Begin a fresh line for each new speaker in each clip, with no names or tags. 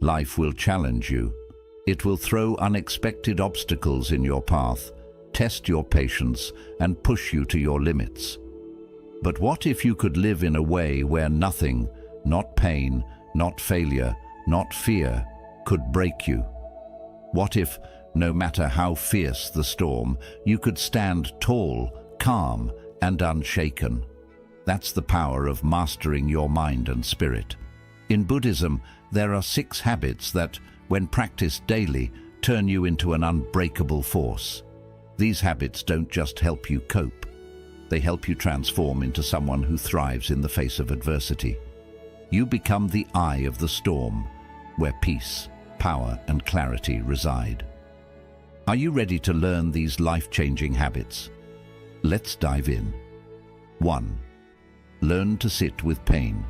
Life will challenge you. It will throw unexpected obstacles in your path, test your patience, and push you to your limits. But what if you could live in a way where nothing, not pain, not failure, not fear, could break you? What if, no matter how fierce the storm, you could stand tall, calm, and unshaken? That's the power of mastering your mind and spirit. In Buddhism, there are 6 habits that, when practiced daily, turn you into an unbreakable force. These habits don't just help you cope. They help you transform into someone who thrives in the face of adversity. You become the eye of the storm, where peace, power, and clarity reside. Are you ready to learn these life-changing habits? Let's dive in. 1. Learn to sit with pain.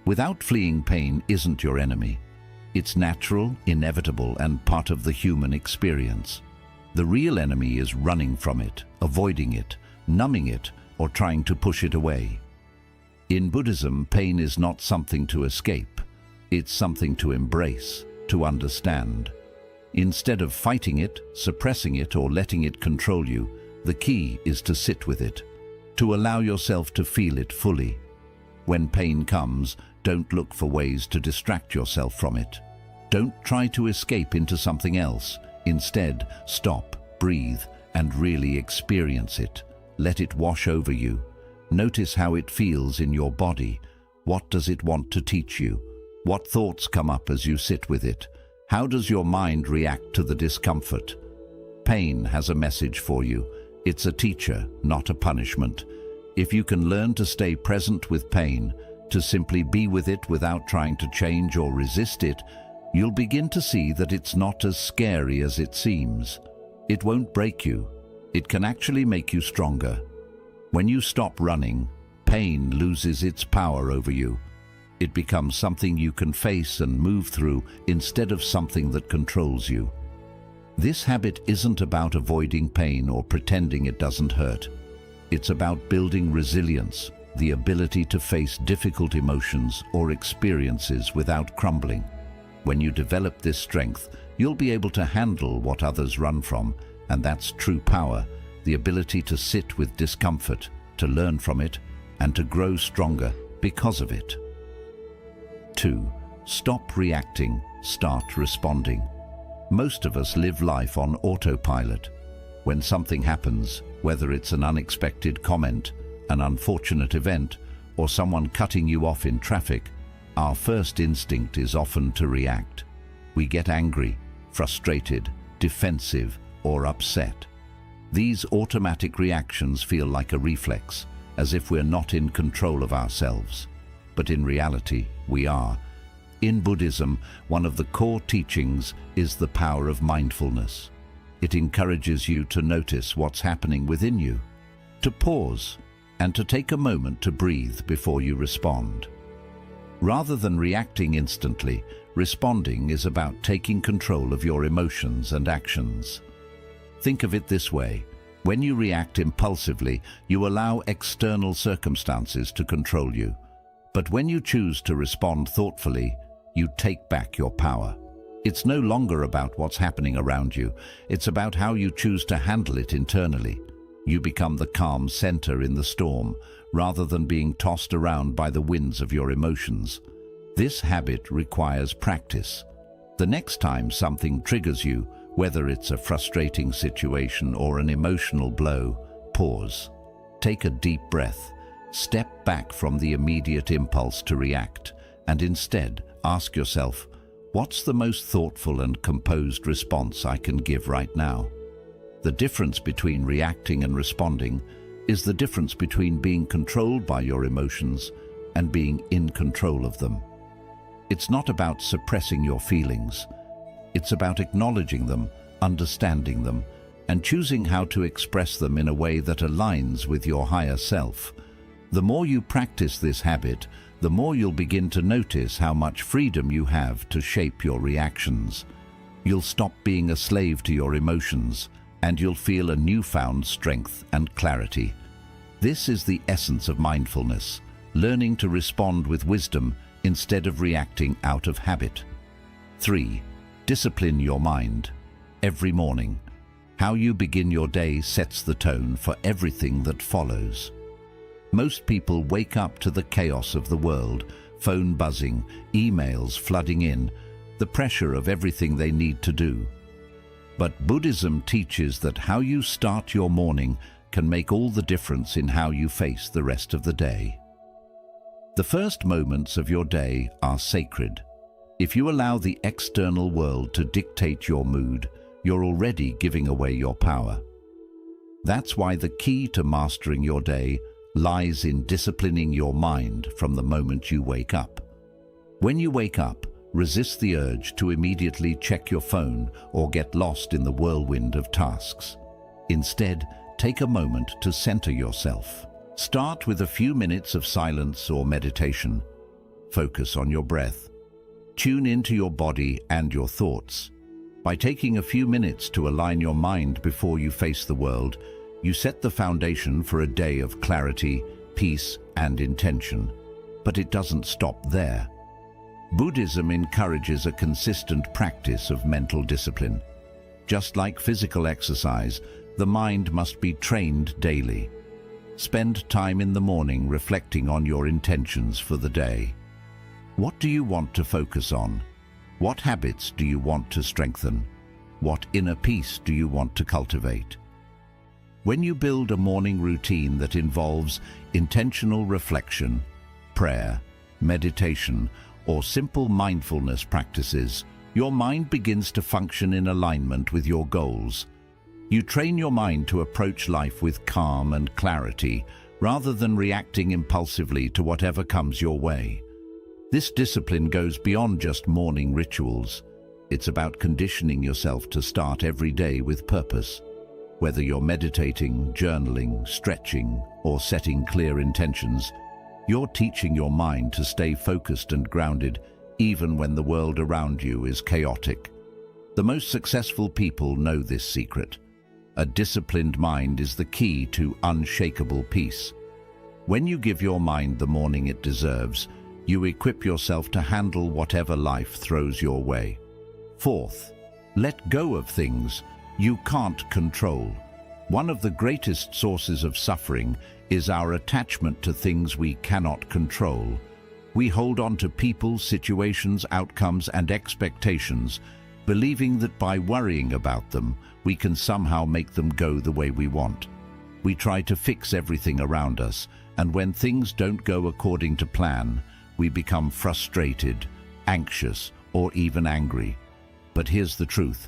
Without fleeing, pain isn't your enemy. It's natural, inevitable, and part of the human experience. The real enemy is running from it, avoiding it, numbing it, or trying to push it away. In Buddhism, pain is not something to escape. It's something to embrace, to understand. Instead of fighting it, suppressing it, or letting it control you, the key is to sit with it, to allow yourself to feel it fully. When pain comes, don't look for ways to distract yourself from it. Don't try to escape into something else. Instead, stop, breathe, and really experience it. Let it wash over you. Notice how it feels in your body. What does it want to teach you? What thoughts come up as you sit with it? How does your mind react to the discomfort? Pain has a message for you. It's a teacher, not a punishment. If you can learn to stay present with pain, to simply be with it without trying to change or resist it, you'll begin to see that it's not as scary as it seems. It won't break you. It can actually make you stronger. When you stop running, pain loses its power over you. It becomes something you can face and move through instead of something that controls you. This habit isn't about avoiding pain or pretending it doesn't hurt. It's about building resilience, the ability to face difficult emotions or experiences without crumbling. When you develop this strength, you'll be able to handle what others run from, and that's true power, the ability to sit with discomfort, to learn from it, and to grow stronger because of it. 2. Stop reacting, start responding. Most of us live life on autopilot. When something happens, whether it's an unexpected comment, an unfortunate event, or someone cutting you off in traffic, our first instinct is often to react. We get angry, frustrated, defensive, or upset. These automatic reactions feel like a reflex, as if we're not in control of ourselves. But in reality, we are. In Buddhism, one of the core teachings is the power of mindfulness. It encourages you to notice what's happening within you, to pause, and to take a moment to breathe before you respond. Rather than reacting instantly, responding is about taking control of your emotions and actions. Think of it this way. When you react impulsively, you allow external circumstances to control you. But when you choose to respond thoughtfully, you take back your power. It's no longer about what's happening around you. It's about how you choose to handle it internally. You become the calm center in the storm, rather than being tossed around by the winds of your emotions. This habit requires practice. The next time something triggers you, whether it's a frustrating situation or an emotional blow, pause. Take a deep breath. Step back from the immediate impulse to react, and instead ask yourself, what's the most thoughtful and composed response I can give right now? The difference between reacting and responding is the difference between being controlled by your emotions and being in control of them. It's not about suppressing your feelings. It's about acknowledging them, understanding them, and choosing how to express them in a way that aligns with your higher self. The more you practice this habit, the more you'll begin to notice how much freedom you have to shape your reactions. You'll stop being a slave to your emotions, and you'll feel a newfound strength and clarity. This is the essence of mindfulness, learning to respond with wisdom instead of reacting out of habit. 3. Discipline your mind. Every morning, how you begin your day sets the tone for everything that follows. Most people wake up to the chaos of the world, phone buzzing, emails flooding in, the pressure of everything they need to do. But Buddhism teaches that how you start your morning can make all the difference in how you face the rest of the day. The first moments of your day are sacred. If you allow the external world to dictate your mood, you're already giving away your power. That's why the key to mastering your day lies in disciplining your mind from the moment you wake up. When you wake up, resist the urge to immediately check your phone or get lost in the whirlwind of tasks. Instead, take a moment to center yourself. Start with a few minutes of silence or meditation. Focus on your breath. Tune into your body and your thoughts. By taking a few minutes to align your mind before you face the world, you set the foundation for a day of clarity, peace, and intention. But it doesn't stop there. Buddhism encourages a consistent practice of mental discipline. Just like physical exercise, the mind must be trained daily. Spend time in the morning reflecting on your intentions for the day. What do you want to focus on? What habits do you want to strengthen? What inner peace do you want to cultivate? When you build a morning routine that involves intentional reflection, prayer, meditation, or simple mindfulness practices, your mind begins to function in alignment with your goals. You train your mind to approach life with calm and clarity, rather than reacting impulsively to whatever comes your way. This discipline goes beyond just morning rituals. It's about conditioning yourself to start every day with purpose. Whether you're meditating, journaling, stretching, or setting clear intentions, you're teaching your mind to stay focused and grounded, even when the world around you is chaotic. The most successful people know this secret. A disciplined mind is the key to unshakable peace. When you give your mind the morning it deserves, you equip yourself to handle whatever life throws your way. Fourth, let go of things you can't control. One of the greatest sources of suffering is our attachment to things we cannot control. We hold on to people, situations, outcomes, and expectations, believing that by worrying about them, we can somehow make them go the way we want. We try to fix everything around us, and when things don't go according to plan, we become frustrated, anxious, or even angry. But here's the truth.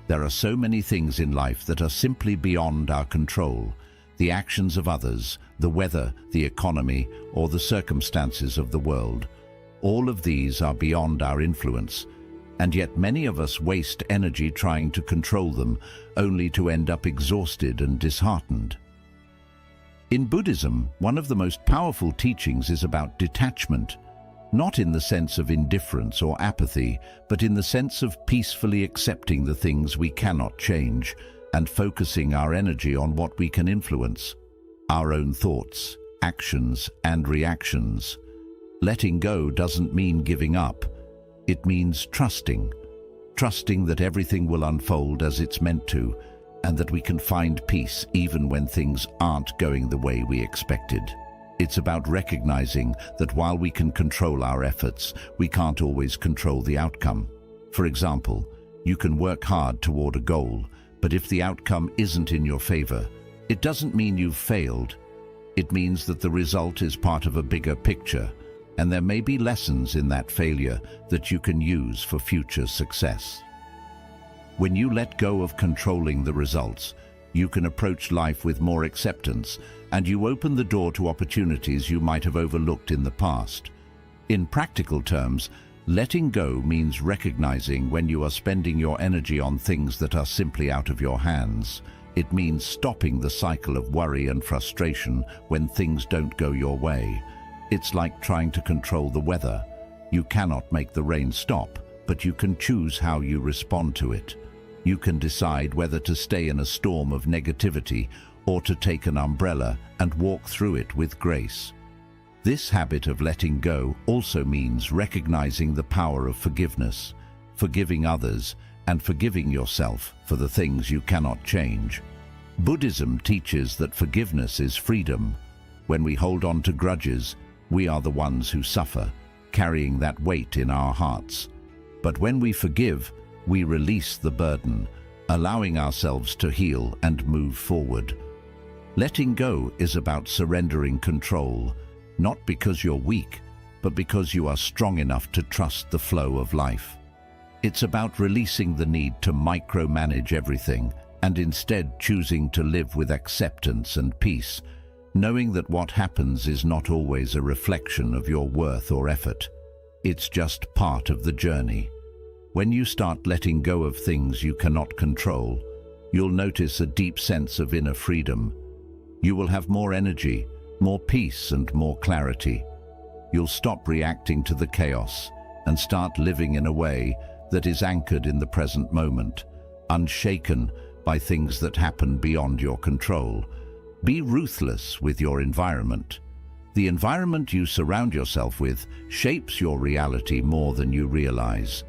There are so many things in life that are simply beyond our control. The actions of others, the weather, the economy, or the circumstances of the world. All of these are beyond our influence, and yet many of us waste energy trying to control them, only to end up exhausted and disheartened. In Buddhism, one of the most powerful teachings is about detachment, not in the sense of indifference or apathy, but in the sense of peacefully accepting the things we cannot change and focusing our energy on what we can influence, our own thoughts, actions, and reactions. Letting go doesn't mean giving up. It means trusting that everything will unfold as it's meant to, and that we can find peace even when things aren't going the way we expected. It's about recognizing that while we can control our efforts, we can't always control the outcome. For example, you can work hard toward a goal, but if the outcome isn't in your favor, it doesn't mean you've failed. It means that the result is part of a bigger picture, and there may be lessons in that failure that you can use for future success. When you let go of controlling the results, you can approach life with more acceptance, and you open the door to opportunities you might have overlooked in the past. In practical terms, letting go means recognizing when you are spending your energy on things that are simply out of your hands. It means stopping the cycle of worry and frustration when things don't go your way. It's like trying to control the weather. You cannot make the rain stop, but you can choose how you respond to it. You can decide whether to stay in a storm of negativity or to take an umbrella and walk through it with grace. This habit of letting go also means recognizing the power of forgiveness. forgiving others, and forgiving yourself for the things you cannot change. Buddhism teaches that forgiveness is freedom. When we hold on to grudges, we are the ones who suffer, carrying that weight in our hearts. But when we forgive, we release the burden, allowing ourselves to heal and move forward. Letting go is about surrendering control, not because you're weak, but because you are strong enough to trust the flow of life. It's about releasing the need to micromanage everything and instead choosing to live with acceptance and peace, knowing that what happens is not always a reflection of your worth or effort. It's just part of the journey. When you start letting go of things you cannot control, you'll notice a deep sense of inner freedom. You will have more energy, more peace, and more clarity. You'll stop reacting to the chaos and start living in a way that is anchored in the present moment, unshaken by things that happen beyond your control. Be ruthless with your environment. The environment you surround yourself with shapes your reality more than you realize.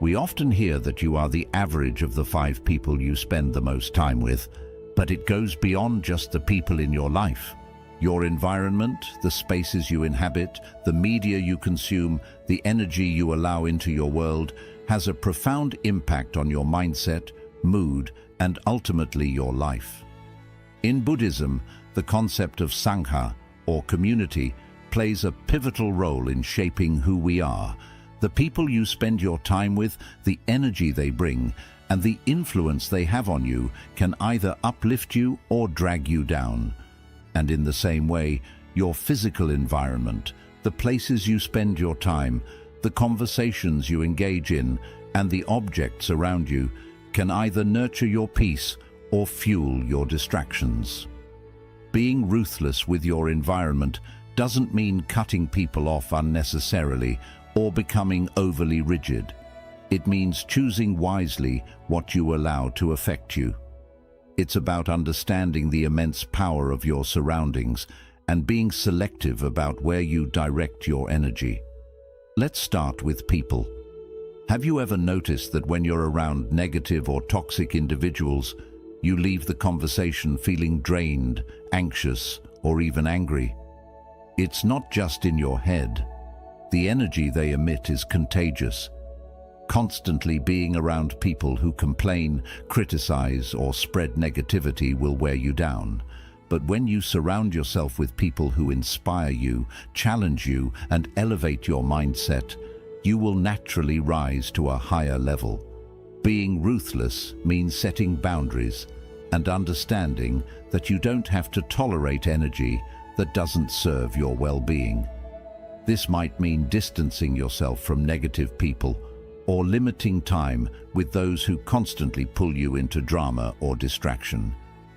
We often hear that you are the average of the 5 people you spend the most time with, but it goes beyond just the people in your life. Your environment, the spaces you inhabit, the media you consume, the energy you allow into your world, has a profound impact on your mindset, mood, and ultimately your life. In Buddhism, the concept of Sangha, or community, plays a pivotal role in shaping who we are. The people you spend your time with, the energy they bring, and the influence they have on you can either uplift you or drag you down. And in the same way, your physical environment, the places you spend your time, the conversations you engage in, and the objects around you can either nurture your peace or fuel your distractions. Being ruthless with your environment doesn't mean cutting people off unnecessarily or becoming overly rigid. It means choosing wisely what you allow to affect you. It's about understanding the immense power of your surroundings and being selective about where you direct your energy. Let's start with people. Have you ever noticed that when you're around negative or toxic individuals, you leave the conversation feeling drained, anxious, or even angry? It's not just in your head. The energy they emit is contagious. Constantly being around people who complain, criticize, or spread negativity will wear you down. But when you surround yourself with people who inspire you, challenge you, and elevate your mindset, you will naturally rise to a higher level. Being ruthless means setting boundaries and understanding that you don't have to tolerate energy that doesn't serve your well-being. This might mean distancing yourself from negative people or limiting time with those who constantly pull you into drama or distraction.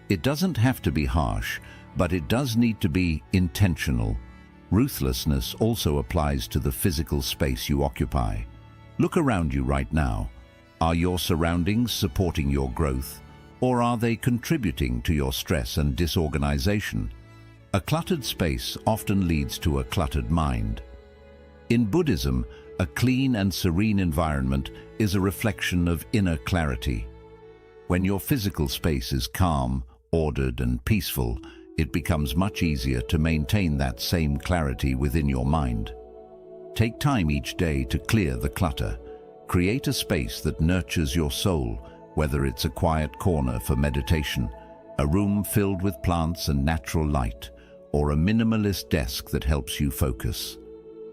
It doesn't have to be harsh, but it does need to be intentional. Ruthlessness also applies to the physical space you occupy. Look around you right now. Are your surroundings supporting your growth, or are they contributing to your stress and disorganization? A cluttered space often leads to a cluttered mind. In Buddhism, a clean and serene environment is a reflection of inner clarity. When your physical space is calm, ordered, and peaceful, it becomes much easier to maintain that same clarity within your mind. Take time each day to clear the clutter. Create a space that nurtures your soul, whether it's a quiet corner for meditation, a room filled with plants and natural light, or a minimalist desk that helps you focus.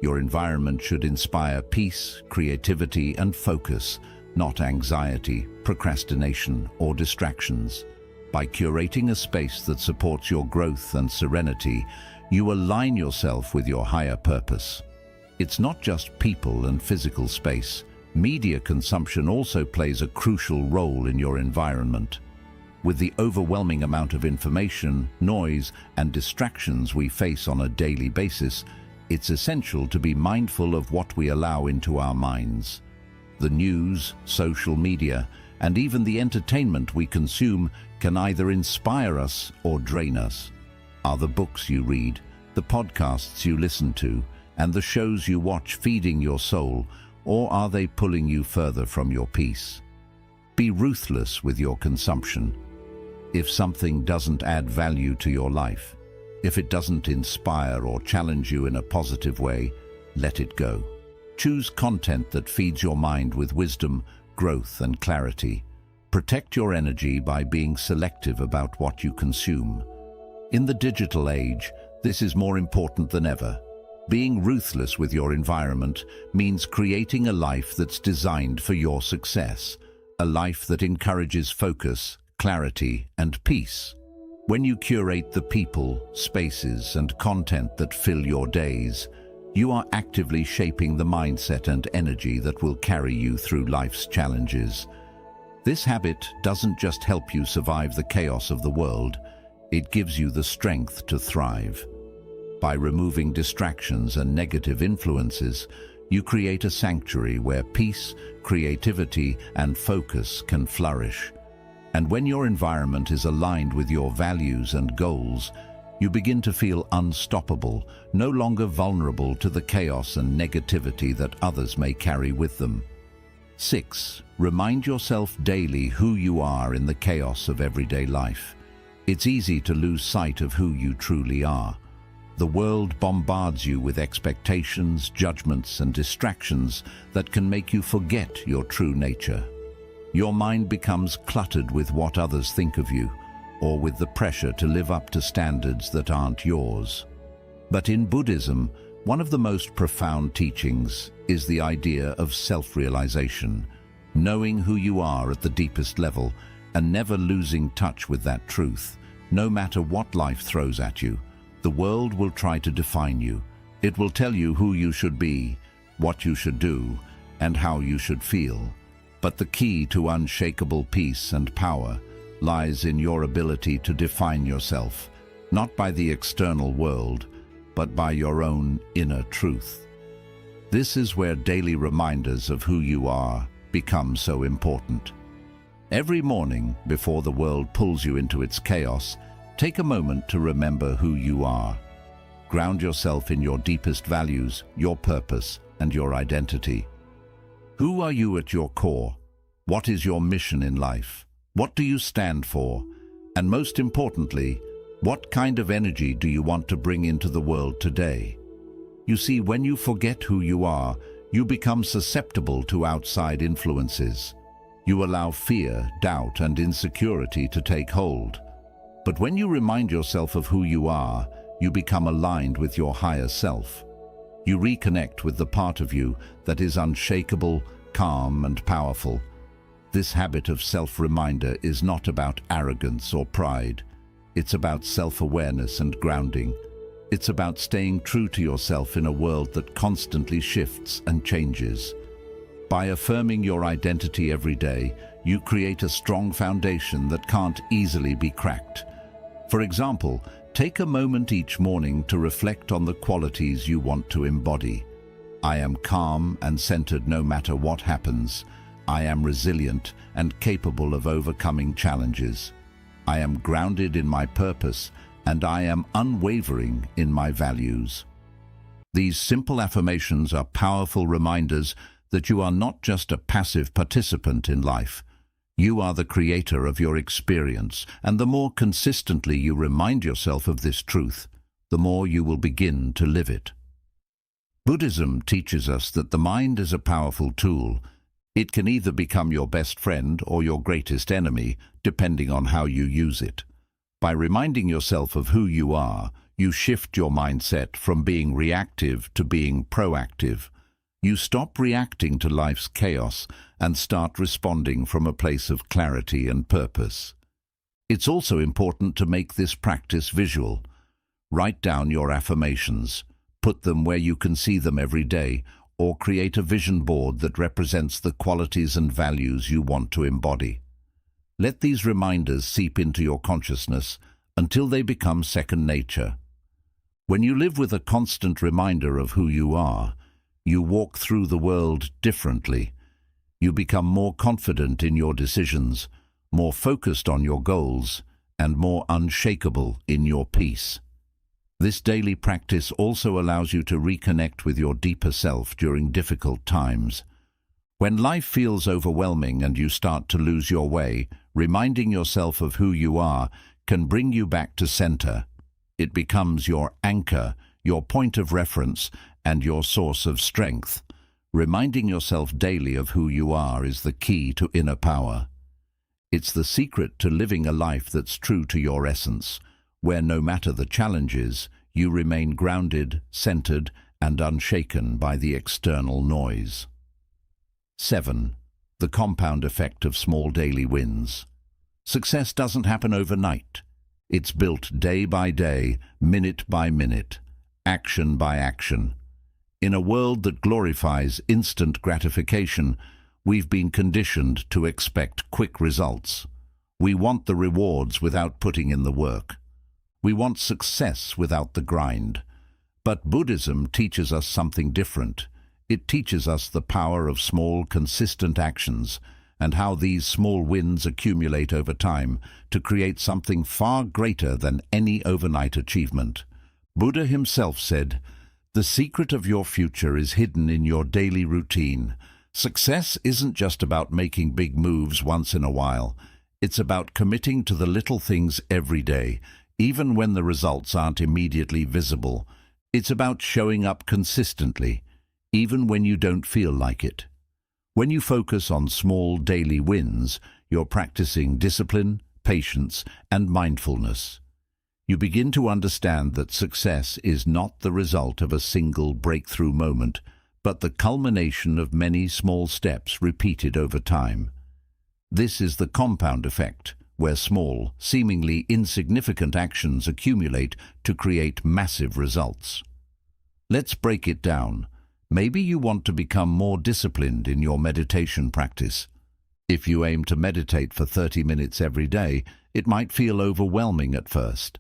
Your environment should inspire peace, creativity, and focus, not anxiety, procrastination, or distractions. By curating a space that supports your growth and serenity, you align yourself with your higher purpose. It's not just people and physical space. Media consumption also plays a crucial role in your environment. With the overwhelming amount of information, noise, and distractions we face on a daily basis, it's essential to be mindful of what we allow into our minds. The news, social media, and even the entertainment we consume can either inspire us or drain us. Are the books you read, the podcasts you listen to, and the shows you watch feeding your soul, or are they pulling you further from your peace? Be ruthless with your consumption. If something doesn't add value to your life, if it doesn't inspire or challenge you in a positive way, let it go. Choose content that feeds your mind with wisdom, growth, and clarity. Protect your energy by being selective about what you consume. In the digital age, this is more important than ever. Being ruthless with your environment means creating a life that's designed for your success, a life that encourages focus, clarity, and peace. When you curate the people, spaces, and content that fill your days, you are actively shaping the mindset and energy that will carry you through life's challenges. This habit doesn't just help you survive the chaos of the world, it gives you the strength to thrive. By removing distractions and negative influences, you create a sanctuary where peace, creativity, and focus can flourish. And when your environment is aligned with your values and goals, you begin to feel unstoppable, no longer vulnerable to the chaos and negativity that others may carry with them. 6. Remind yourself daily who you are in the chaos of everyday life. It's easy to lose sight of who you truly are. The world bombards you with expectations, judgments, and distractions that can make you forget your true nature. Your mind becomes cluttered with what others think of you, or with the pressure to live up to standards that aren't yours. But in Buddhism, one of the most profound teachings is the idea of self-realization, knowing who you are at the deepest level and never losing touch with that truth. No matter what life throws at you, the world will try to define you. It will tell you who you should be, what you should do, and how you should feel. But the key to unshakable peace and power lies in your ability to define yourself, not by the external world, but by your own inner truth. This is where daily reminders of who you are become so important. Every morning, before the world pulls you into its chaos, take a moment to remember who you are. Ground yourself in your deepest values, your purpose, and your identity. Who are you at your core? What is your mission in life? What do you stand for? And most importantly, what kind of energy do you want to bring into the world today? You see, when you forget who you are, you become susceptible to outside influences. You allow fear, doubt, and insecurity to take hold. But when you remind yourself of who you are, you become aligned with your higher self. You reconnect with the part of you that is unshakable, calm, and powerful. This habit of self-reminder is not about arrogance or pride. It's about self-awareness and grounding. It's about staying true to yourself in a world that constantly shifts and changes. By affirming your identity every day, you create a strong foundation that can't easily be cracked. For example, take a moment each morning to reflect on the qualities you want to embody. I am calm and centered no matter what happens. I am resilient and capable of overcoming challenges. I am grounded in my purpose, and I am unwavering in my values. These simple affirmations are powerful reminders that you are not just a passive participant in life. You are the creator of your experience, and the more consistently you remind yourself of this truth, the more you will begin to live it. Buddhism teaches us that the mind is a powerful tool. It can either become your best friend or your greatest enemy, depending on how you use it. By reminding yourself of who you are, you shift your mindset from being reactive to being proactive. You stop reacting to life's chaos and start responding from a place of clarity and purpose. It's also important to make this practice visual. Write down your affirmations, put them where you can see them every day, or create a vision board that represents the qualities and values you want to embody. Let these reminders seep into your consciousness until they become second nature. When you live with a constant reminder of who you are, you walk through the world differently. You become more confident in your decisions, more focused on your goals, and more unshakable in your peace. This daily practice also allows you to reconnect with your deeper self during difficult times. When life feels overwhelming and you start to lose your way, reminding yourself of who you are can bring you back to center. It becomes your anchor, your point of reference, and your source of strength. Reminding yourself daily of who you are is the key to inner power. It's the secret to living a life that's true to your essence, where no matter the challenges, you remain grounded, centered, and unshaken by the external noise. 7. The compound effect of small daily wins. Success doesn't happen overnight. It's built day by day, minute by minute, action by action. In a world that glorifies instant gratification, we've been conditioned to expect quick results. We want the rewards without putting in the work. We want success without the grind. But Buddhism teaches us something different. It teaches us the power of small, consistent actions and how these small wins accumulate over time to create something far greater than any overnight achievement. Buddha himself said, "The secret of your future is hidden in your daily routine." Success isn't just about making big moves once in a while. It's about committing to the little things every day, even when the results aren't immediately visible. It's about showing up consistently, even when you don't feel like it. When you focus on small daily wins, you're practicing discipline, patience, and mindfulness. You begin to understand that success is not the result of a single breakthrough moment, but the culmination of many small steps repeated over time. This is the compound effect, where small, seemingly insignificant actions accumulate to create massive results. Let's break it down. Maybe you want to become more disciplined in your meditation practice. If you aim to meditate for 30 minutes every day, it might feel overwhelming at first.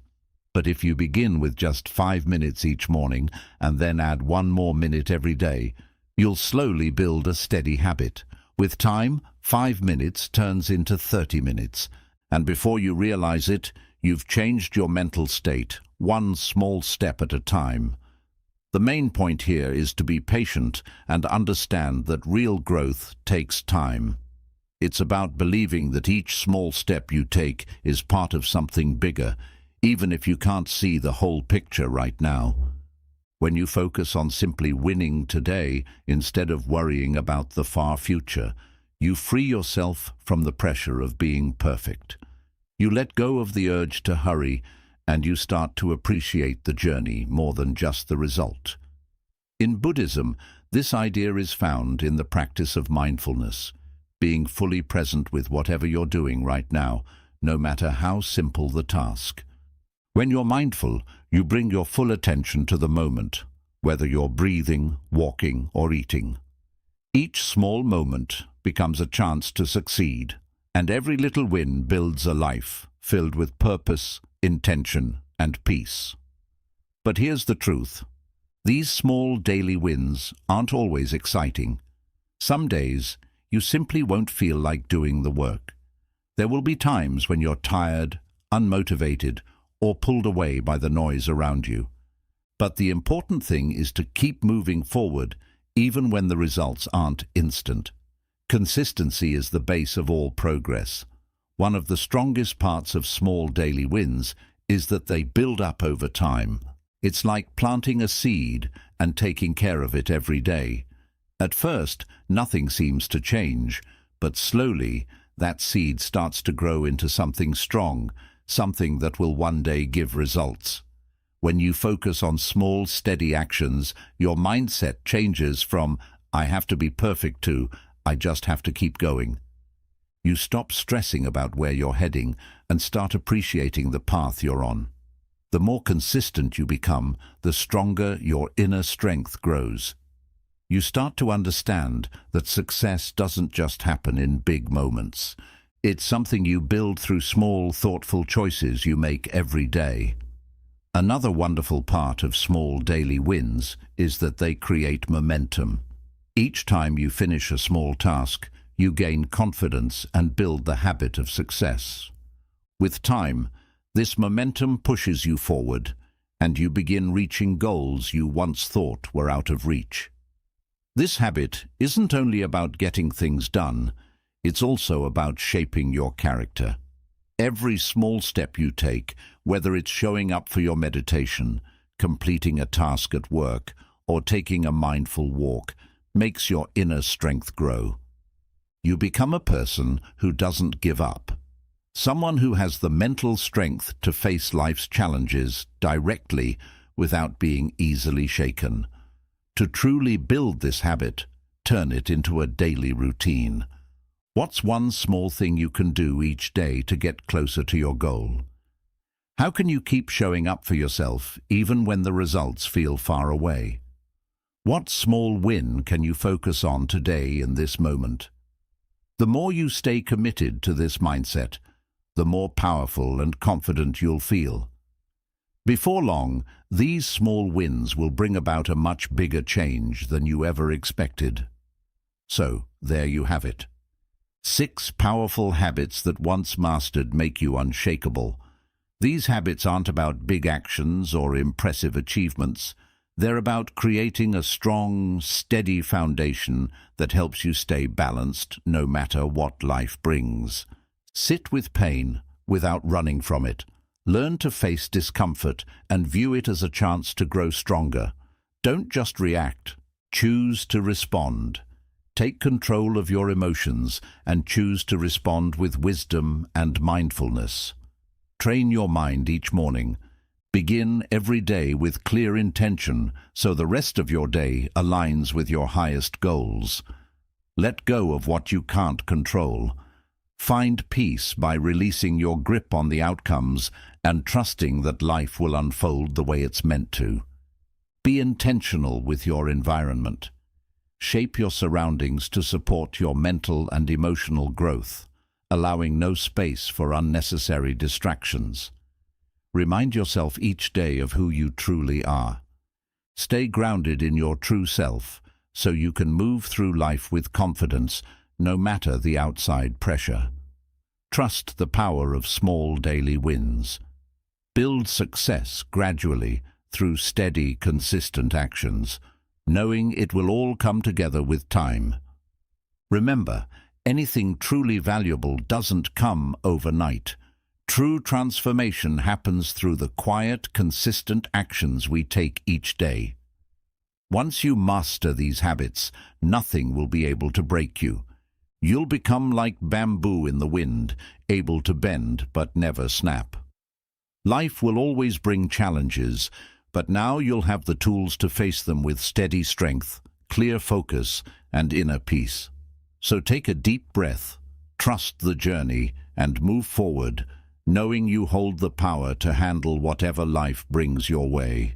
But if you begin with just 5 minutes each morning and then add 1 more minute every day, you'll slowly build a steady habit. With time, 5 minutes turns into 30 minutes, and before you realize it, you've changed your mental state, one small step at a time. The main point here is to be patient and understand that real growth takes time. It's about believing that each small step you take is part of something bigger, even if you can't see the whole picture right now. When you focus on simply winning today instead of worrying about the far future, you free yourself from the pressure of being perfect. You let go of the urge to hurry, and you start to appreciate the journey more than just the result. In Buddhism, this idea is found in the practice of mindfulness, being fully present with whatever you're doing right now, no matter how simple the task. When you're mindful, you bring your full attention to the moment, whether you're breathing, walking, or eating. Each small moment becomes a chance to succeed, and every little win builds a life filled with purpose, intention, and peace. But here's the truth. These small daily wins aren't always exciting. Some days, you simply won't feel like doing the work. There will be times when you're tired, unmotivated, or pulled away by the noise around you. But the important thing is to keep moving forward, even when the results aren't instant. Consistency is the base of all progress. One of the strongest parts of small daily wins is that they build up over time. It's like planting a seed and taking care of it every day. At first, nothing seems to change, but slowly, that seed starts to grow into something strong, something that will one day give results. When you focus on small, steady actions, your mindset changes from, "I have to be perfect," to, "I just have to keep going." You stop stressing about where you're heading and start appreciating the path you're on. The more consistent you become, the stronger your inner strength grows. You start to understand that success doesn't just happen in big moments. It's something you build through small, thoughtful choices you make every day. Another wonderful part of small daily wins is that they create momentum. Each time you finish a small task, you gain confidence and build the habit of success. With time, this momentum pushes you forward, and you begin reaching goals you once thought were out of reach. This habit isn't only about getting things done, it's also about shaping your character. Every small step you take, whether it's showing up for your meditation, completing a task at work, or taking a mindful walk, makes your inner strength grow. You become a person who doesn't give up. Someone who has the mental strength to face life's challenges directly without being easily shaken. To truly build this habit, turn it into a daily routine. What's one small thing you can do each day to get closer to your goal? How can you keep showing up for yourself even when the results feel far away? What small win can you focus on today in this moment? The more you stay committed to this mindset, the more powerful and confident you'll feel. Before long, these small wins will bring about a much bigger change than you ever expected. So, there you have it. 6 powerful habits that once mastered make you unshakable. These habits aren't about big actions or impressive achievements. They're about creating a strong, steady foundation that helps you stay balanced no matter what life brings. Sit with pain without running from it. Learn to face discomfort and view it as a chance to grow stronger. Don't just react. Choose to respond. Take control of your emotions and choose to respond with wisdom and mindfulness. Train your mind each morning. Begin every day with clear intention so the rest of your day aligns with your highest goals. Let go of what you can't control. Find peace by releasing your grip on the outcomes and trusting that life will unfold the way it's meant to. Be intentional with your environment. Shape your surroundings to support your mental and emotional growth, allowing no space for unnecessary distractions. Remind yourself each day of who you truly are. Stay grounded in your true self so you can move through life with confidence no matter the outside pressure. Trust the power of small daily wins. Build success gradually through steady, consistent actions, knowing it will all come together with time. Remember, anything truly valuable doesn't come overnight. True transformation happens through the quiet, consistent actions we take each day. Once you master these habits, nothing will be able to break you. You'll become like bamboo in the wind, able to bend but never snap. Life will always bring challenges, but now you'll have the tools to face them with steady strength, clear focus, and inner peace. So take a deep breath, trust the journey, and move forward, knowing you hold the power to handle whatever life brings your way.